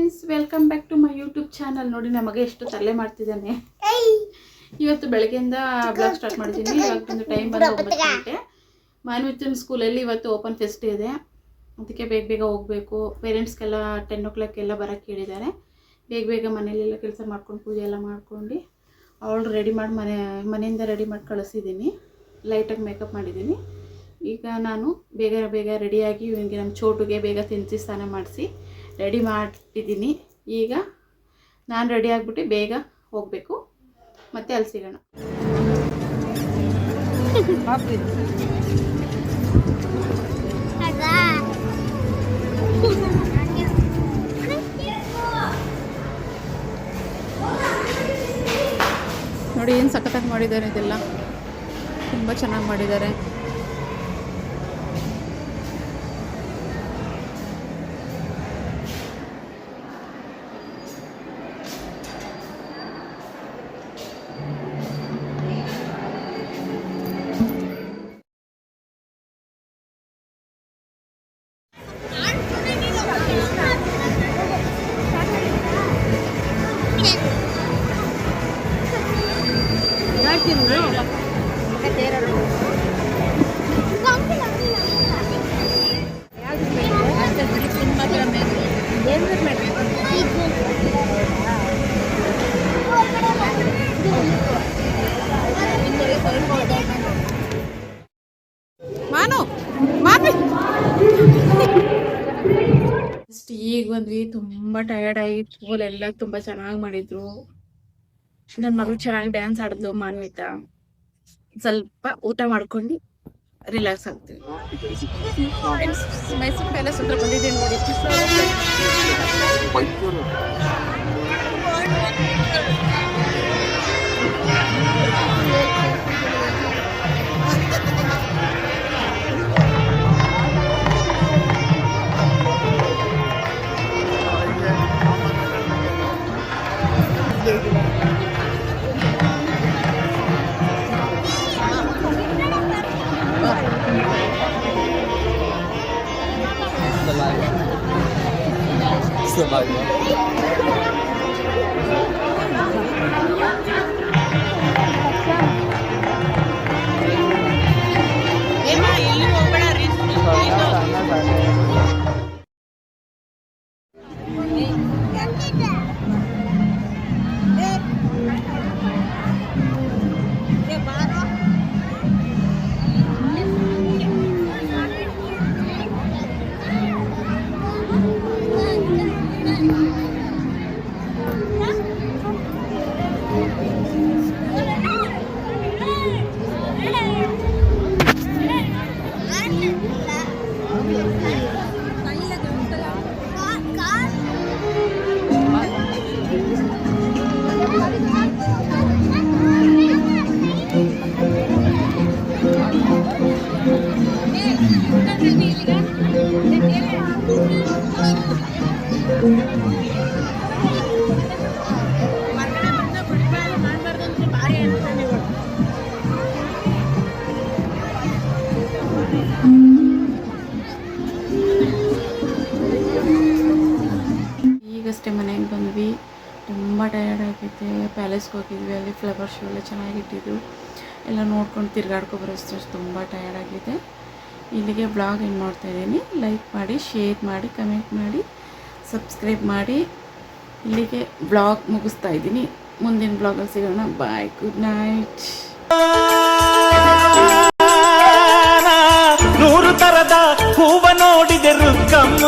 Friends, welcome back to my YouTube channel. ನೋಡಿ ನಮಗೆ ಎಷ್ಟು ತಲೆ ಮಾಡ್ತಿದ್ದಾನೆ. ಇವತ್ತು ಬೆಳಗ್ಗೆಯಿಂದ ಬ್ಲಾಗ್ ಸ್ಟಾರ್ಟ್ ಮಾಡಿದ್ದೀನಿ. ಇವಾಗ ಟೈಮ್ ಬಂದು 9 ಗಂಟೆ. ಮಾನ್ವಿತನ ಸ್ಕೂಲಲ್ಲಿ ಇವತ್ತು ಓಪನ್ ಫೆಸ್ಟ್ ಇದೆ, ಅದಕ್ಕೆ ಬೇಗ ಬೇಗ ಹೋಗಬೇಕು. ಪೇರೆಂಟ್ಸ್ಗೆಲ್ಲ 10 o'clock ಎಲ್ಲ ಬರೋಕ್ಕೆ ಹೇಳಿದ್ದಾರೆ. ಬೇಗ ಬೇಗ ಮನೆಯಲ್ಲೆಲ್ಲ ಕೆಲಸ ಮಾಡ್ಕೊಂಡು ಪೂಜೆ ಎಲ್ಲ ಮಾಡ್ಕೊಂಡು ಅವಳು ರೆಡಿ ಮಾಡಿ ಮನೆಯಿಂದ ರೆಡಿ ಮಾಡಿ ಕಳಿಸಿದ್ದೀನಿ. ಲೈಟಾಗಿ ಮೇಕಪ್ ಮಾಡಿದ್ದೀನಿ. ಈಗ ನಾನು ಬೇಗ ರೆಡಿಯಾಗಿ ಇವನಿಗೆ ನಮ್ಮ ಚೋಟುಗೆ ಬೇಗ ತಿನ್ನಿಸಿ ಸ್ನಾನ ಮಾಡಿಸಿ ರೆಡಿ ಮಾಡಿಟ್ಟಿದ್ದೀನಿ. ಈಗ ನಾನು ರೆಡಿ ಆಗಿಬಿಟ್ಟು ಬೇಗ ಹೋಗಬೇಕು. ಮತ್ತೆ ಅಲ್ಲಿ ಸಿಗೋಣ. ನೋಡಿ ಏನು ಸಖತ್ತಾಗಿ ಮಾಡಿದ್ದಾರೆ, ಇದೆಲ್ಲ ತುಂಬ ಚೆನ್ನಾಗಿ ಮಾಡಿದ್ದಾರೆ. ಈಗ ಬಂದ್ವಿ. ತುಂಬ ಟಯರ್ಡ್ ಆಗಿ ಸ್ಕೂಲ್ ಎಲ್ಲ ತುಂಬ ಚೆನ್ನಾಗಿ ಮಾಡಿದ್ರು. ನನ್ನ ಮಗಳು ಚೆನ್ನಾಗಿ ಡ್ಯಾನ್ಸ್ ಆಡಿದ್ಲು ಮಾನ್ವಿತ. ಸ್ವಲ್ಪ ಊಟ ಮಾಡ್ಕೊಂಡು ರಿಲ್ಯಾಕ್ಸ್ ಆಗ್ತೀವಿ. ಮೈಸೂರು ಪ್ಯಾಲೇಸ್ ಹತ್ರ ಬಂದಿದ್ದೀನಿ ನೋಡಿ. ಈಗಷ್ಟೇ ಮನೆಗೆ ಬಂದ್ವಿ. ತುಂಬ ಟಯರ್ಡ್ ಆಗೈತೆ. ಪ್ಯಾಲೇಸ್ಗೆ ಹೋಗಿದ್ವಿ, ಅಲ್ಲಿ ಫ್ಲವರ್ ಶೋ ಎಲ್ಲ ಚೆನ್ನಾಗಿಟ್ಟಿದ್ರು. ಎಲ್ಲ ನೋಡ್ಕೊಂಡು ತಿರ್ಗಾಡ್ಕೊಬರೋಷ್ಟು ತುಂಬ ಟಯರ್ಡ್ ಆಗಿದೆ. ಇಲ್ಲಿಗೆ ಬ್ಲಾಗ್ ಏನು ಮಾಡ್ತಾಯಿದ್ದೀನಿ. ಲೈಕ್ ಮಾಡಿ, ಶೇರ್ ಮಾಡಿ, ಕಮೆಂಟ್ ಮಾಡಿ, ಸಬ್ಸ್ಕ್ರೈಬ್ ಮಾಡಿ. ಇಲ್ಲಿಗೆ ಬ್ಲಾಗ್ ಮುಗಿಸ್ತಾ ಇದ್ದೀನಿ. ಮುಂದಿನ ಬ್ಲಾಗಲ್ಲಿ ಸಿಗೋಣ. ಬಾಯ್, ಗುಡ್ ನೈಟ್. 100 ತರದ ಹೂವ ನೋಡಿದೆ ರುಕ್ಕಮ್ಮ.